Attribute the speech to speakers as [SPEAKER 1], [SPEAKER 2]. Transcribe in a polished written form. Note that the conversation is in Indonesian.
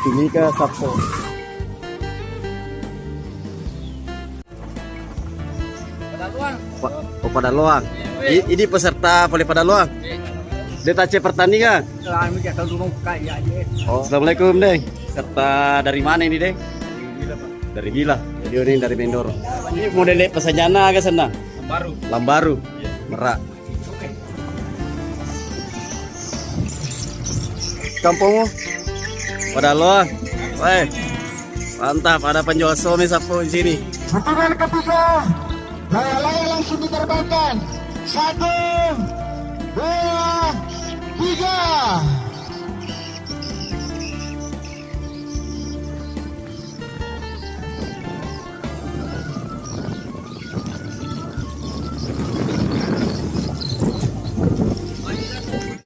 [SPEAKER 1] Timika Sapo. Oh, pada luang. Ini peserta Voli pada luang. Dia tace pertandingan. Oh, assalamualaikum deh. Serta dari mana ini deh? Dari Gila. Video ini dari Bendoro. Ini model pesanjana ke sana. Lambaru. Merak. Kampungmu pada luang. Woi. Mantap, ada penjual somi sapu di sini.
[SPEAKER 2] Putaran ketiga, layang-layang langsung diterbangkan. 1, 2, 3.